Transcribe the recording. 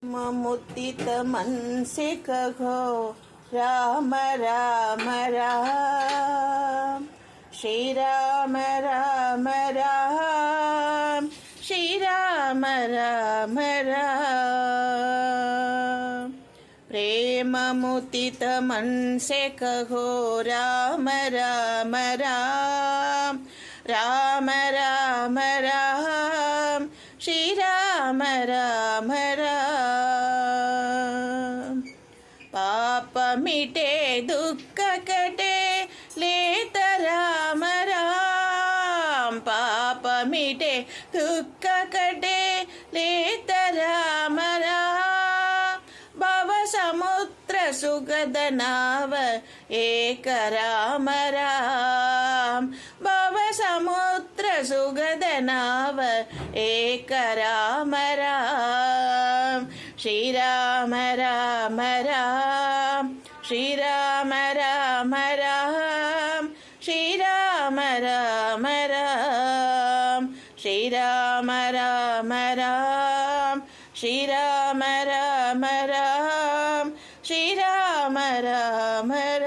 मुदित मन से कहो राम राम राम, श्री राम राम राम, श्री राम राम राम। प्रेम मुदित मन से कहो राम राम राम, राम राम राम, श्री राम राम राम। पाप मिटे दुख कटे लेत राम राम, पाप मिटे दुख कटे लेत राम राम। भव समुद्र सुगद नाव एक राम राम, भव समुद्र सुगद नाव एक राम राम। श्री राम राम राम, श्री राम राम राम, श्री राम राम राम, श्री राम राम राम, श्री राम राम राम, श्री राम राम राम।